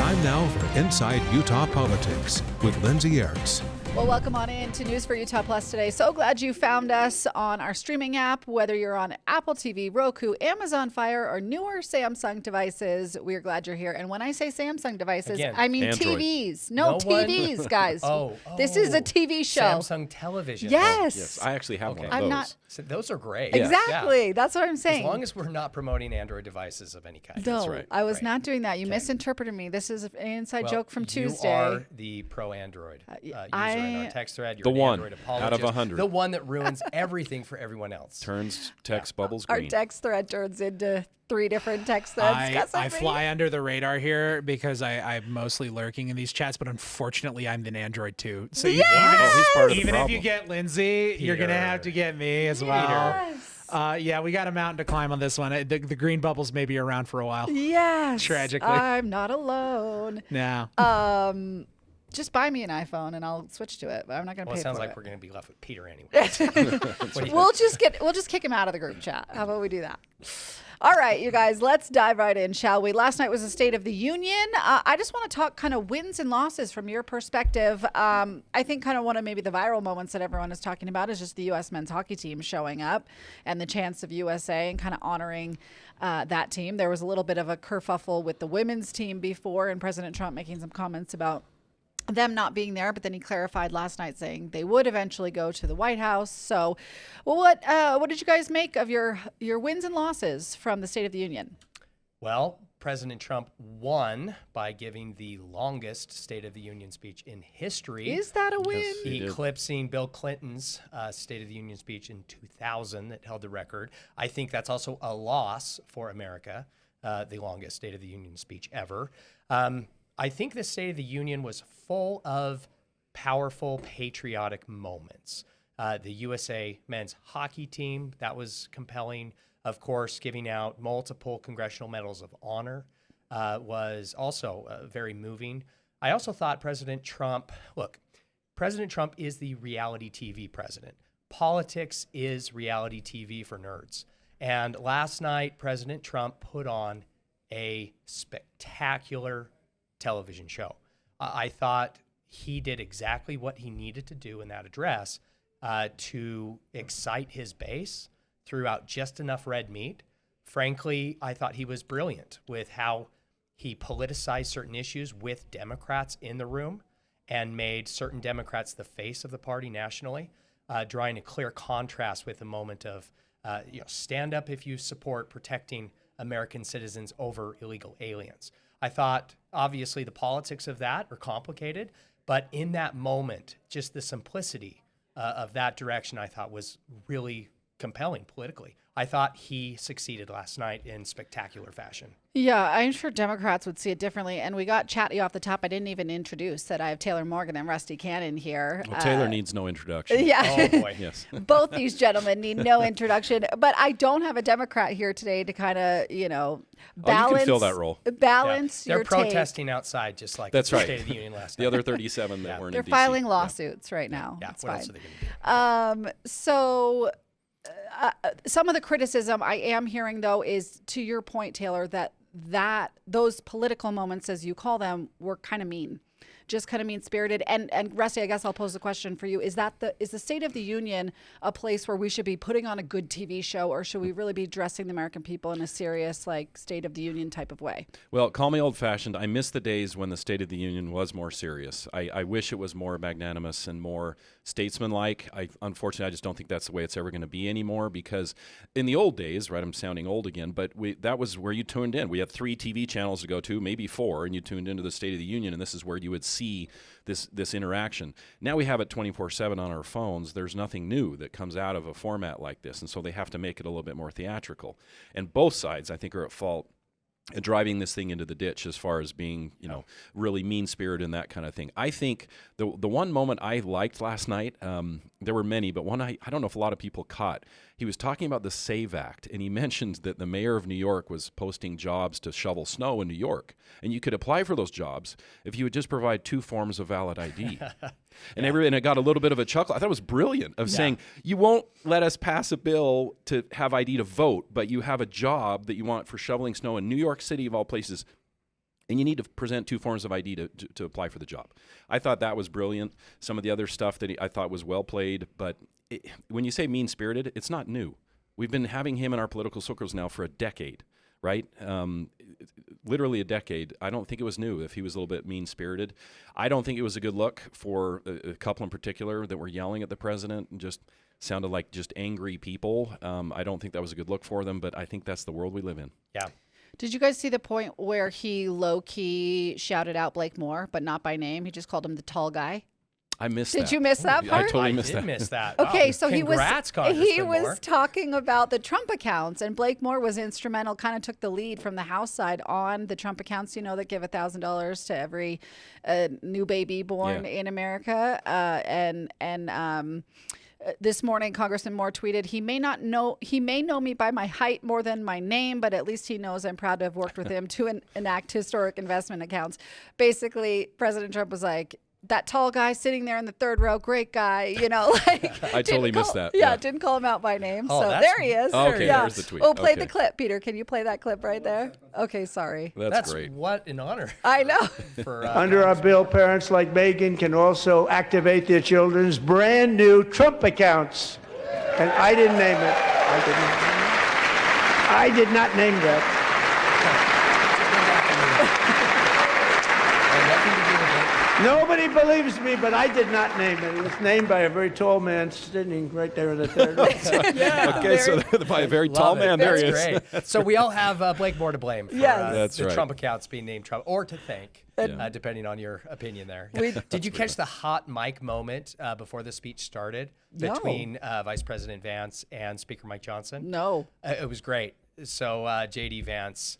Time now for Inside Utah Politics with Lindsay Ertz. Well, welcome on in to News for Utah Plus today. So glad you found us on our streaming app, whether you're on Apple TV, Roku, Amazon Fire, or newer Samsung devices. We're glad you're here. And when I say Samsung devices, Again, I mean Android. TVs. No TVs, guys. This is a TV show. Samsung television. Yes. I actually have one of I'm those. not. So those are great. Exactly. Yeah. That's what I'm saying. As long as we're not promoting Android devices of any kind. No, That's right. I was not doing that. You misinterpreted me. This is an inside joke from Tuesday. You are the pro-Android user in our text thread. You're The an one Android apologist. out of 100. The one that ruins everything for everyone else. Turns text bubbles Our green. text thread turns into 3 different text threads. I fly under the radar here because I'm mostly lurking in these chats, but unfortunately I'm an Android too. So he's part of the even if problem. you get Lindsay, you're going to have to get me as well. Yeah, we got a mountain to climb on this one. The green bubbles may be around for a while. Yes. Tragically. I'm not alone. No. Just buy me an iPhone and I'll switch to it, but I'm not going to Well, pay it sounds for like it. we're going to be left with Peter anyway. What do you We'll just kick him out of the group chat. How about we do that? All right, you guys, let's dive right in, shall we? Last night was the State of the Union. I just want to talk kind of wins and losses from your perspective. I think kind of one of maybe the viral moments that everyone is talking about is just the U.S. men's hockey team showing up and the chants of USA and kind of honoring that team. There was a little bit of a kerfuffle with the women's team before, and President Trump making some comments about them not being there, but then he clarified last night saying they would eventually go to the White House. So, well, what did you guys make of your wins and losses from the State of the Union? Well, President Trump won by giving the longest State of the Union speech in history. Is that a win? Yes, he did. Eclipsing Bill Clinton's State of the Union speech in 2000 that held the record. I think that's also a loss for America, the longest State of the Union speech ever. I think the State of the Union was full of powerful patriotic moments. The USA men's hockey team, that was compelling. Of course, giving out multiple Congressional Medals of Honor was also very moving. I also thought President Trump is the reality TV president. Politics is reality TV for nerds. And last night, President Trump put on a spectacular television show. I thought he did exactly what he needed to do in that address to excite his base, threw out just enough red meat. Frankly, I thought he was brilliant with how he politicized certain issues with Democrats in the room and made certain Democrats the face of the party nationally, drawing a clear contrast with the moment of stand up if you support protecting American citizens over illegal aliens. I thought, obviously, the politics of that are complicated, but in that moment, just the simplicity of that direction, I thought was really compelling politically. I thought he succeeded last night in spectacular fashion. Yeah, I'm sure Democrats would see it differently. And we got chatty off the top. I didn't even introduce that I have Taylor Morgan and Rusty Cannon here. Well, Taylor needs no introduction. Yeah. Oh, boy. Yes. Both these gentlemen need no introduction. But I don't have a Democrat here today to kind of, balance. You can fill that role. Balance They're your protesting outside just like That's the right. State of the Union last night. The other 37 that weren't They're in DC. filing lawsuits right now. Yeah, It's what fine. else are they going to do? So some of the criticism I am hearing, though, is to your point, Taylor, that those political moments, as you call them, were kind of mean. Just kind of mean-spirited. And Rusty, I guess I'll pose the question for you. Is the State of the Union a place where we should be putting on a good TV show, or should we really be addressing the American people in a serious, State of the Union type of way? Well, call me old-fashioned. I miss the days when the State of the Union was more serious. I wish it was more magnanimous and more statesmanlike. Unfortunately, I just don't think that's the way it's ever going to be anymore, because in the old days, right, I'm sounding old again, but that was where you tuned in. We had 3 TV channels to go to, maybe 4, and you tuned into the State of the Union, and this is where you would see this interaction. Now we have it 24/7 on our phones. There's nothing new that comes out of a format like this, and so they have to make it a little bit more theatrical. And both sides, I think, are at fault at driving this thing into the ditch as far as being, really mean-spirited and that kind of thing. I think the one moment I liked last night, there were many, but one I don't know if a lot of people caught. He was talking about the SAVE Act, and he mentioned that the mayor of New York was posting jobs to shovel snow in New York, and you could apply for those jobs if you would just provide 2 forms of valid ID. And it got a little bit of a chuckle. I thought it was brilliant of saying, you won't let us pass a bill to have ID to vote, but you have a job that you want for shoveling snow in New York City, of all places. and you need to present 2 forms of ID to apply for the job. I thought that was brilliant. Some of the other stuff that I thought was well played, but when you say mean-spirited, it's not new. We've been having him in our political circles now for a decade, right? Literally a decade. I don't think it was new if he was a little bit mean-spirited. I don't think it was a good look for a couple in particular that were yelling at the president and just sounded like just angry people. I don't think that was a good look for them, but I think that's the world we live in. Yeah. Did you guys see the point where he low-key shouted out Blake Moore, but not by name? He just called him the tall guy. I missed that. Did you miss that part? I totally missed that. I did miss that. Okay, Wow. so Congrats, he Congressman was Moore. talking about the Trump accounts, and Blake Moore was instrumental, kind of took the lead from the House side on the Trump accounts, you know, that give $1,000 to every new baby born in America. This morning, Congressman Moore tweeted, he may know me by my height more than my name, but at least he knows I'm proud to have worked with him to enact historic investment accounts. Basically, President Trump was like, that tall guy sitting there in the third row, great guy, you know, like. I totally missed that. Yeah, didn't call him out by name. Oh, so that's- there he is. Oh, okay, yeah. there's the tweet. Oh, play Okay. the clip, Peter. Can you play that clip right there? Okay, sorry. That's great. What an honor. I know. For, Under our bill, parents like Megan can also activate their children's brand new Trump accounts. And I didn't name it. I did not name that. Nobody believes me, but I did not name it. It was named by a very tall man sitting right there in the third row. Okay, so by a very tall man, there he is. Great. So we all have Blake Moore to blame for Yes. That's the right. Trump accounts being named Trump, or to thank, Yeah. depending on your opinion there. We- Did you catch the hot mic moment before the speech started between Vice President Vance and Speaker Mike Johnson? No. It was great. So J.D. Vance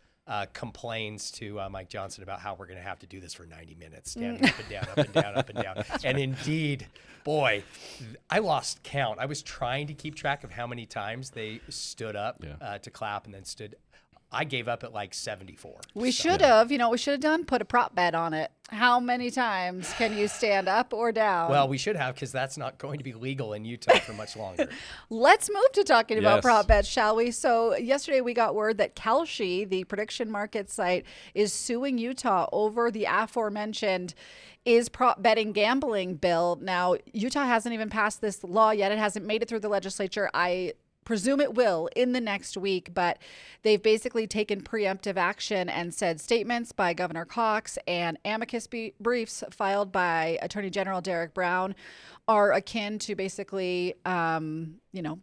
complains to Mike Johnson about how we're going to have to do this for 90 minutes, standing up and down, up and down, up and down. And indeed, boy, I lost count. I was trying to keep track of how many times they stood up to clap and then stood. I gave up at like 74. We should have, you know, what we should have done, put a prop bet on it. How many times can you stand up or down? Well, we should have, because that's not going to be legal in Utah for much longer. Let's move to talking about Yes. prop bets, shall we? So yesterday we got word that Kalshi, the prediction market site, is suing Utah over the aforementioned is prop betting gambling bill. Now, Utah hasn't even passed this law yet. It hasn't made it through the legislature. I presume it will in the next week, but they've basically taken preemptive action and said statements by Governor Cox and amicus briefs filed by Attorney General Derek Brown are akin to basically,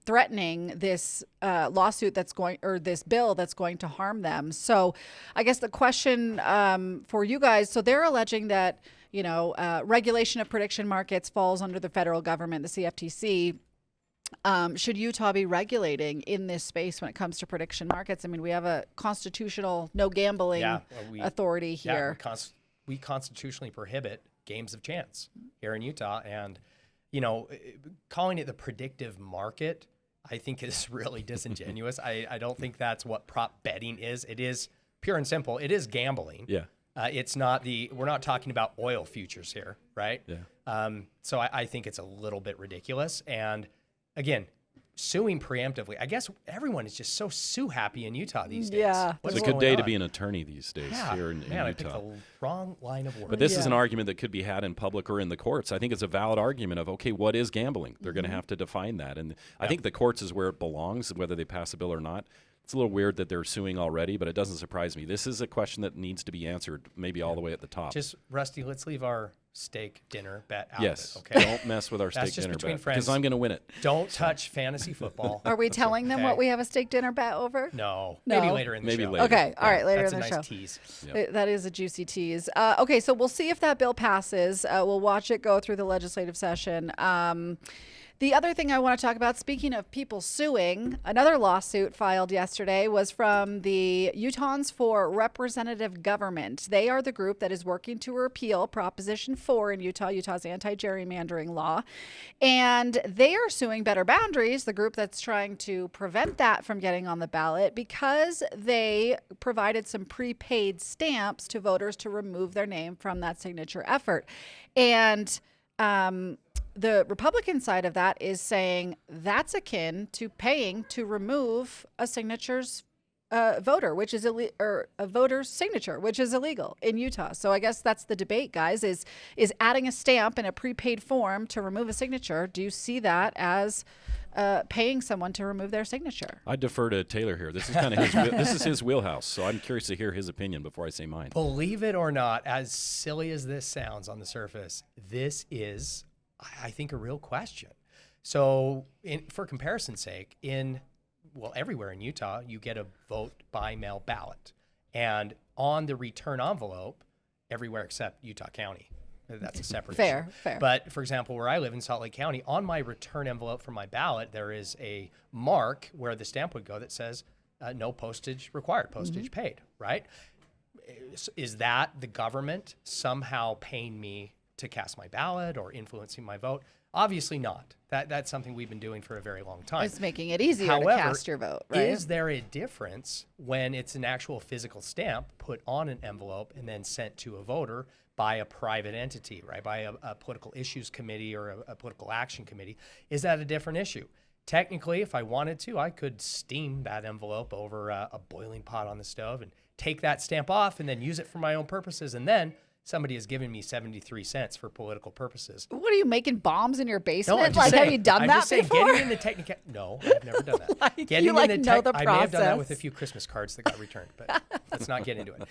threatening this lawsuit that's going, or this bill that's going to harm them. So I guess the question for you guys, so they're alleging that, regulation of prediction markets falls under the federal government, the CFTC. Should Utah be regulating in this space when it comes to prediction markets? I mean, we have a constitutional no gambling authority here. Yeah, we constitutionally prohibit games of chance here in Utah. And, calling it the predictive market, I think is really disingenuous. I don't think that's what prop betting is. It is pure and simple. It is gambling. Yeah. It's not we're not talking about oil futures here, right? Yeah. So I think it's a little bit ridiculous. And again, suing preemptively. I guess everyone is just so sue happy in Utah these days. Yeah. What's It's a good going day to on? be an attorney these days here in Man, I picked Utah. the wrong line of words. But this is an argument that could be had in public or in the courts. I think it's a valid argument of, okay, what is gambling? They're going to have to define that. And I think the courts is where it belongs, whether they pass a bill or not. It's a little weird that they're suing already, but it doesn't surprise me. This is a question that needs to be answered maybe all the way at the top. Just, Rusty, let's leave our steak dinner bet out Yes. of it, okay? Don't mess with our That's steak just dinner between bet friends. because I'm going to win it. Don't touch fantasy football. Are we telling them okay. what we have a steak dinner bet over? No. No. Maybe later in the Maybe show. later. Okay. All right. Later That's in a the nice show. tease. That is a juicy tease. Okay, so we'll see if that bill passes. We'll watch it go through the legislative session. The other thing I want to talk about, speaking of people suing, another lawsuit filed yesterday was from the Utahns for Representative Government. They are the group that is working to repeal Proposition 4 in Utah's anti-gerrymandering law. And they are suing Better Boundaries, the group that's trying to prevent that from getting on the ballot, because they provided some prepaid stamps to voters to remove their name from that signature effort. And the Republican side of that is saying that's akin to paying to remove a signature's voter, which is or a voter's signature, which is illegal in Utah. So I guess that's the debate, guys, is adding a stamp in a prepaid form to remove a signature. Do you see that as paying someone to remove their signature? I defer to Taylor here. This is kind of this is his wheelhouse, so I'm curious to hear his opinion before I say mine. Believe it or not, as silly as this sounds on the surface, this is, I think, a real question. So for comparison's sake, everywhere in Utah, you get a vote by mail ballot. And on the return envelope, everywhere except Utah County. That's a separate issue. Fair. But for example, where I live in Salt Lake County, on my return envelope for my ballot, there is a mark where the stamp would go that says no postage required, postage paid, right? Is that the government somehow paying me to cast my ballot or influencing my vote? Obviously not. That's something we've been doing for a very long time. It's making it easier However, to cast your vote, right? Is there a difference when it's an actual physical stamp put on an envelope and then sent to a voter by a private entity, right? By a political issues committee or a political action committee? Is that a different issue? Technically, if I wanted to, I could steam that envelope over a boiling pot on the stove and take that stamp off and then use it for my own purposes. And then somebody has given me 73 cents for political purposes. What are you making bombs in your basement? No, I'm just like, saying, have you done I'm that just saying, before? Getting in the technical. No, I've never done that. Like, getting you, like, in the know the I may have done that with a process. few Christmas cards that got returned, but let's not get into it.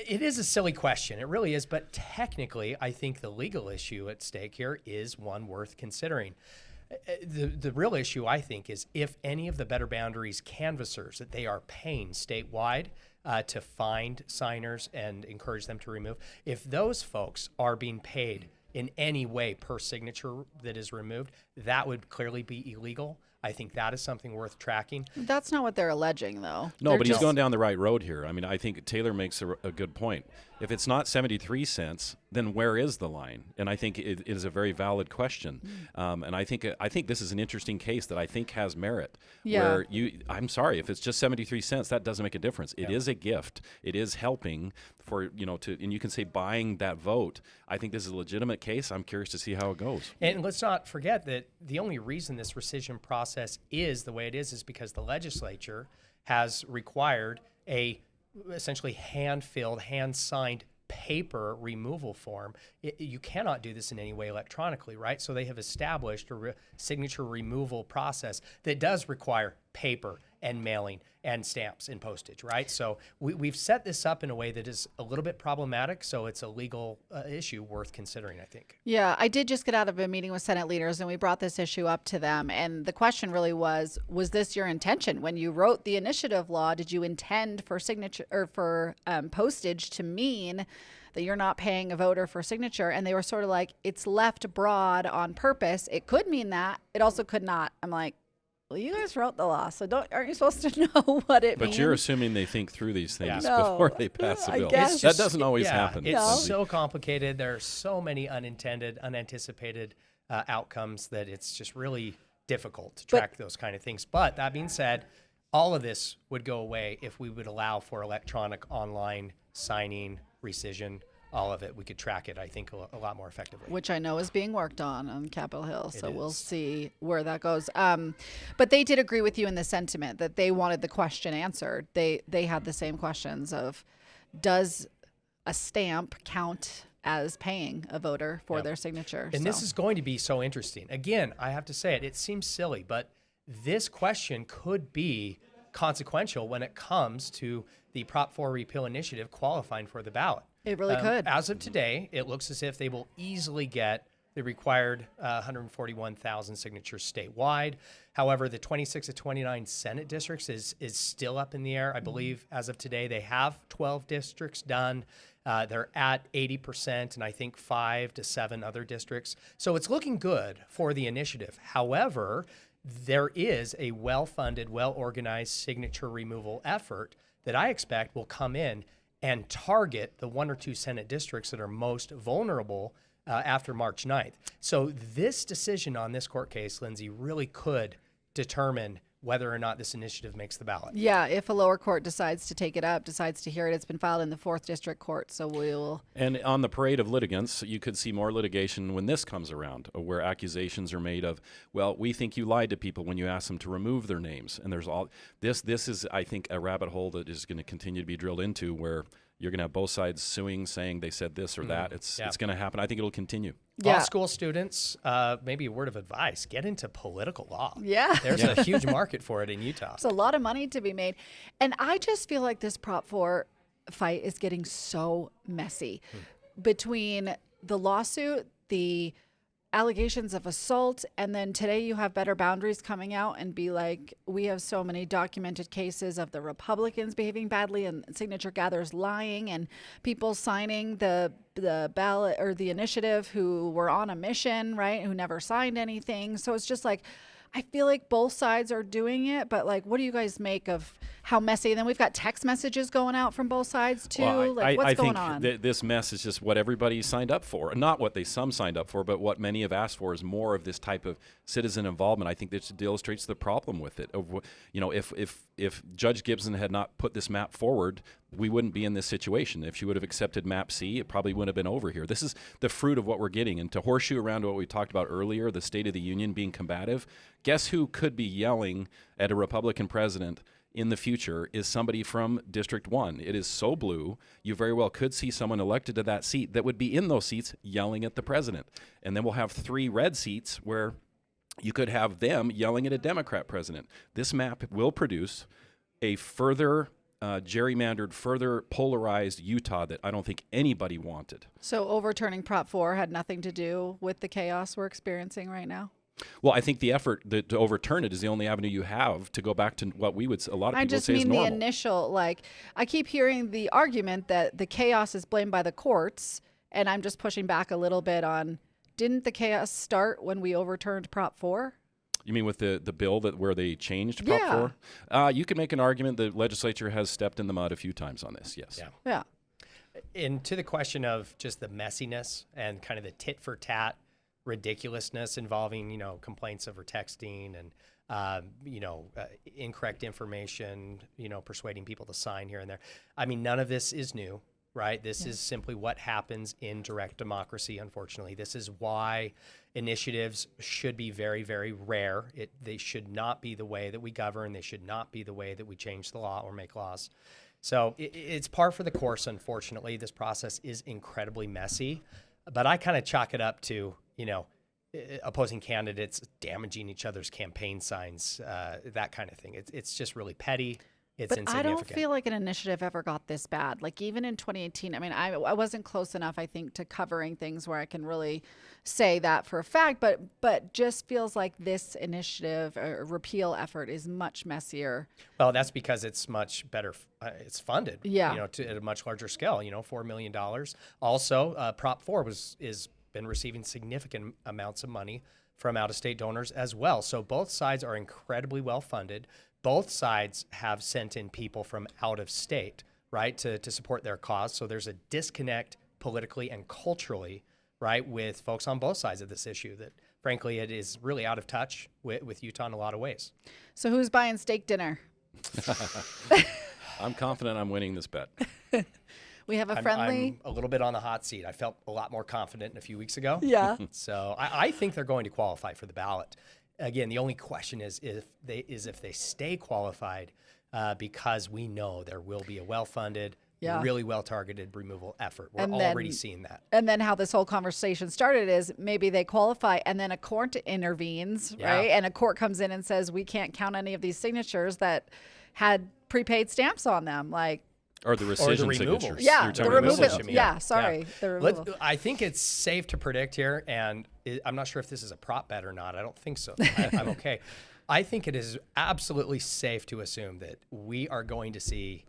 It is a silly question. It really is. But technically, I think the legal issue at stake here is one worth considering. The real issue, I think, is if any of the Better Boundaries canvassers that they are paying statewide to find signers and encourage them to remove, if those folks are being paid in any way per signature that is removed, that would clearly be illegal. I think that is something worth tracking. That's not what they're alleging, though. No, They're but he's just- going down the right road here. I mean, I think Taylor makes a good point. If it's not 73 cents, then where is the line? And I think it is a very valid question. And I think this is an interesting case that I think has merit. Yeah. Where I'm sorry, if it's just 73 cents, that doesn't make a difference. It is a gift. It is helping for, and you can say buying that vote. I think this is a legitimate case. I'm curious to see how it goes. And let's not forget that the only reason this rescission process is the way it is because the legislature has required a essentially hand-filled, hand-signed paper removal form. You cannot do this in any way electronically, right? So they have established a signature removal process that does require paper and mailing and stamps and postage, right? So we've set this up in a way that is a little bit problematic, so it's a legal issue worth considering, I think. Yeah, I did just get out of a meeting with Senate leaders, and we brought this issue up to them. And the question really was this your intention when you wrote the initiative law? Did you intend for signature or for postage to mean that you're not paying a voter for signature? And they were sort of like, it's left broad on purpose. It could mean that. It also could not. I'm like, well, you guys wrote the law, so aren't you supposed to know what it means? But you're assuming they think through these things No. before they pass the I bill. guess. That doesn't always happen. It's Lindsay. so complicated. There are so many unintended, unanticipated outcomes that it's just really difficult to track those kind of things. But that being said, all of this would go away if we would allow for electronic online signing, rescission, all of it. We could track it, I think, a lot more effectively. Which I know is being worked on Capitol Hill. So we'll is. see where that goes. But they did agree with you in the sentiment that they wanted the question answered. They had the same questions of, does a stamp count as paying a voter for their signature? And this is going to be so interesting. Again, I have to say it seems silly, but this question could be consequential when it comes to the Prop 4 repeal initiative qualifying for the ballot. It really could. As of today, it looks as if they will easily get the required 141,000 signatures statewide. However, the 26 to 29 Senate districts is still up in the air. I believe as of today, they have 12 districts done. They're at 80%, and I think 5 to 7 other districts. So it's looking good for the initiative. However, there is a well-funded, well-organized signature removal effort that I expect will come in and target the 1 or 2 Senate districts that are most vulnerable after March 9th. So this decision on this court case, Lindsay, really could determine whether or not this initiative makes the ballot. Yeah, if a lower court decides to take it up, decides to hear it, it's been filed in the 4th District Court, so we'll... And on the parade of litigants, you could see more litigation when this comes around, where accusations are made of, well, we think you lied to people when you asked them to remove their names. And there's all this is, I think, a rabbit hole that is going to continue to be drilled into, where you're going to have both sides suing, saying they said this or that. It's going to happen. I think it'll continue. Yeah. Law school students, maybe a word of advice, get into political law. Yeah. There's a huge market for it in Utah. There's a lot of money to be made. And I just feel like this Prop 4 fight is getting so messy between the lawsuit, the allegations of assault, and then today you have Better Boundaries coming out and be like, we have so many documented cases of the Republicans behaving badly and signature gatherers lying and people signing the ballot or the initiative who were on a mission, right, who never signed anything. So it's just like, I feel like both sides are doing it, but like, what do you guys make of how messy? And then we've got text messages going out from both sides too. Well, what's going I on? think this mess is just what everybody signed up for. Not what some signed up for, but what many have asked for is more of this type of citizen involvement. I think this illustrates the problem with it. You know, if Judge Gibson had not put this map forward, we wouldn't be in this situation. If she would have accepted map C, it probably wouldn't have been over here. This is the fruit of what we're getting. And to horseshoe around what we talked about earlier, the State of the Union being combative, guess who could be yelling at a Republican president in the future is somebody from District 1. It is so blue, you very well could see someone elected to that seat that would be in those seats yelling at the president. And then we'll have 3 red seats where you could have them yelling at a Democrat president. This map will produce a further gerrymandered, further polarized Utah that I don't think anybody wanted. So overturning Prop 4 had nothing to do with the chaos we're experiencing right now? Well, I think the effort to overturn it is the only avenue you have to go back to what a lot of people would say is normal. I just mean the initial, like, I keep hearing the argument that the chaos is blamed by the courts, and I'm just pushing back a little bit on, didn't the chaos start when we overturned Prop 4? You mean with the bill where they changed Prop 4? You can make an argument the legislature has stepped in the mud a few times on this, yes. Yeah. And to the question of just the messiness and kind of the tit-for-tat ridiculousness involving, complaints over texting and, incorrect information, persuading people to sign here and there. I mean, none of this is new, right? This is simply what happens in direct democracy, unfortunately. This is why initiatives should be very, very rare. They should not be the way that we govern. They should not be the way that we change the law or make laws. So it's par for the course, unfortunately. This process is incredibly messy, but I kind of chalk it up to, opposing candidates damaging each other's campaign signs, that kind of thing. It's just really petty. It's insignificant. I don't feel like an initiative ever got this bad. Like even in 2018, I mean, I wasn't close enough, I think, to covering things where I can really say that for a fact, but just feels like this initiative or repeal effort is much messier. Well, that's because it's much better. It's funded, at a much larger scale, $4 million. Also, Prop 4 is been receiving significant amounts of money from out-of-state donors as well. So both sides are incredibly well funded. Both sides have sent in people from out of state, right, to support their cause. So there's a disconnect politically and culturally, right, with folks on both sides of this issue that, frankly, it is really out of touch with Utah in a lot of ways. So who's buying steak dinner? I'm confident I'm winning this bet. We have a friendly... I'm a little bit on the hot seat. I felt a lot more confident a few weeks ago. Yeah. So I think they're going to qualify for the ballot. Again, the only question is if they stay qualified, because we know there will be a well-funded, really well-targeted removal effort. We're already seeing that. And then how this whole conversation started is maybe they qualify and then a court intervenes, right? And a court comes in and says, we can't count any of these signatures that had prepaid stamps on them. Or the rescission signatures. Yeah, the removal. The removal. I think it's safe to predict here, and I'm not sure if this is a prop bet or not. I don't think so. I'm okay. I think it is absolutely safe to assume that we are going to see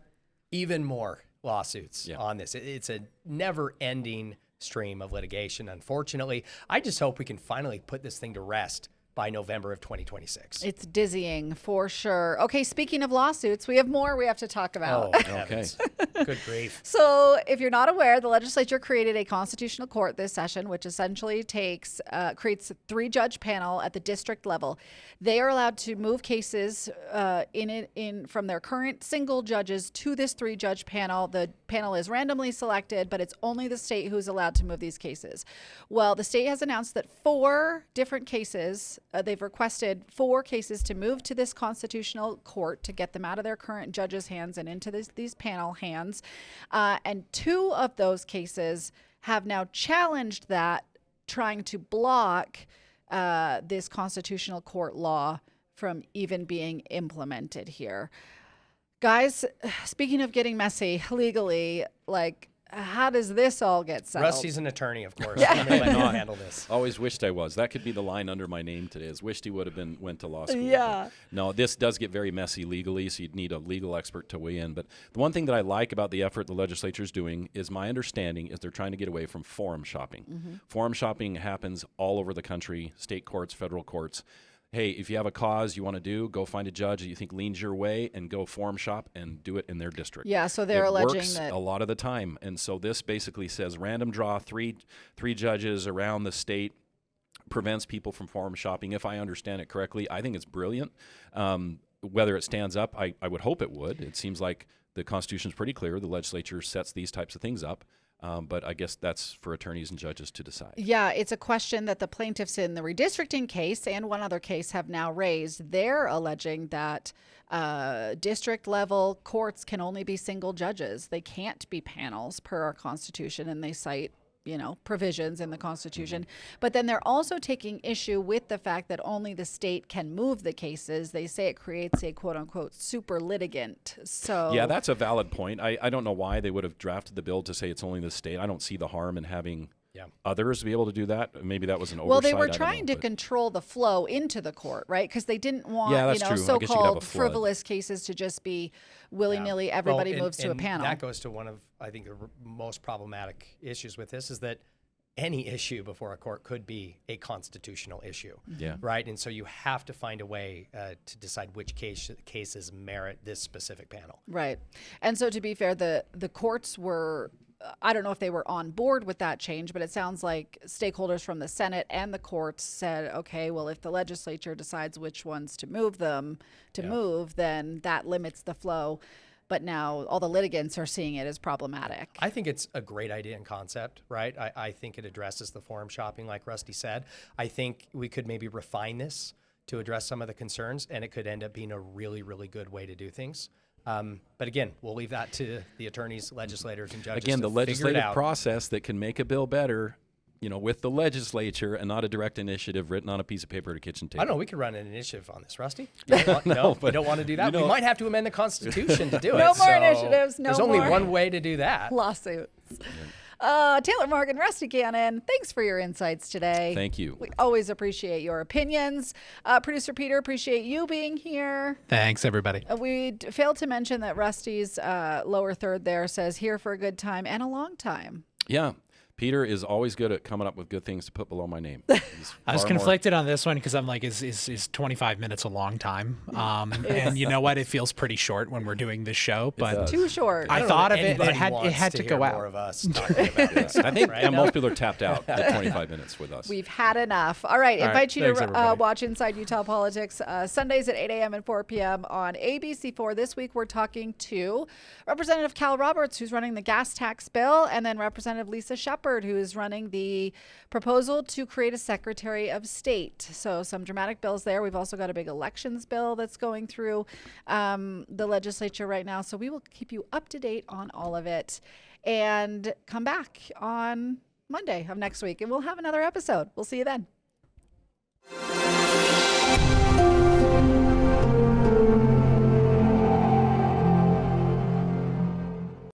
even more lawsuits on this. It's a never-ending stream of litigation, unfortunately. I just hope we can finally put this thing to rest by November of 2026. It's dizzying for sure. Okay, speaking of lawsuits, we have more we have to talk about. Oh, heavens. Good grief. So, if you're not aware, the legislature created a constitutional court this session, which essentially creates a 3-judge panel at the district level. They are allowed to move cases from their current single judges to this 3-judge panel. The panel is randomly selected, but it's only the state who's allowed to move these cases. Well, the state has announced that 4 different cases. They've requested 4 cases to move to this constitutional court to get them out of their current judges' hands and into these panel hands. And 2 of those cases have now challenged that, trying to block this constitutional court law from even being implemented here. Guys, speaking of getting messy legally, how does this all get settled? Rusty's an attorney, of course. I'm going to let him handle this. Always wished I was. That could be the line under my name today, is wished he would have went to law school. Yeah. But no, this does get very messy legally, so you'd need a legal expert to weigh in. But the one thing that I like about the effort the legislature is doing is, my understanding is, they're trying to get away from forum shopping. Mm-hmm. Forum shopping happens all over the country, state courts, federal courts. Hey, if you have a cause you want to do, go find a judge that you think leans your way and go forum shop and do it in their district. Yeah, so they're alleging that a lot of the time. And so this basically says random draw, three judges around the state, prevents people from forum shopping. If I understand it correctly, I think it's brilliant. Whether it stands up, I would hope it would. It seems like the Constitution is pretty clear. The legislature sets these types of things up. But I guess that's for attorneys and judges to decide. Yeah, it's a question that the plaintiffs in the redistricting case and one other case have now raised. They're alleging that district level courts can only be single judges. They can't be panels per our Constitution, and they cite provisions in the Constitution. Mm-hmm. But then they're also taking issue with the fact that only the state can move the cases. They say it creates a quote unquote super litigant. So yeah, that's a valid point. I don't know why they would have drafted the bill to say it's only the state. I don't see the harm in having others be able to do that. Maybe that was an oversight. Well, they were trying to control the flow into the court, right? Because they didn't want so-called frivolous cases to just be willy-nilly. Everybody moves to a panel. That goes to one of, I think, the most problematic issues with this, is that any issue before a court could be a constitutional issue, right? And so you have to find a way to decide which cases merit this specific panel. Right. And so, to be fair, the courts were, I don't know if they were on board with that change, but it sounds like stakeholders from the Senate and the courts said, okay, well, if the legislature decides which ones to move then that limits the flow. But now all the litigants are seeing it as problematic. I think it's a great idea and concept, right? I think it addresses the forum shopping, like Rusty said. I think we could maybe refine this to address some of the concerns, and it could end up being a really, really good way to do things. But again, we'll leave that to the attorneys, legislators, and judges. Again, the legislative process that can make a bill better, with the legislature, and not a direct initiative written on a piece of paper at a kitchen table. I don't know. We could run an initiative on this, Rusty. No, we don't want to do that. We might have to amend the Constitution to do it. No more initiatives. There's only one way to do that. Lawsuits. Taylor Morgan, Rusty Cannon, thanks for your insights today. Thank you. We always appreciate your opinions. Producer Peter, appreciate you being here. Thanks, everybody. We failed to mention that Rusty's lower third there says here for a good time and a long time. Yeah. Peter is always good at coming up with good things to put below my name. I was conflicted on this one because I'm like, is 25 minutes a long time? And you know what? It feels pretty short when we're doing this show, but too short. I thought of it. It had to go out. More of us talking about this. I think most people are tapped out at 25 minutes with us. We've had enough. All right. Invite you to watch Inside Utah Politics Sundays at 8 a.m. and 4 p.m. on ABC4. This week, we're talking to Representative Cal Roberts, who's running the gas tax bill, and then Representative Lisa Shepard, who is running the proposal to create a Secretary of State. So some dramatic bills there. We've also got a big elections bill that's going through the legislature right now. So we will keep you up to date on all of it and come back on Monday of next week, and we'll have another episode. We'll see you then.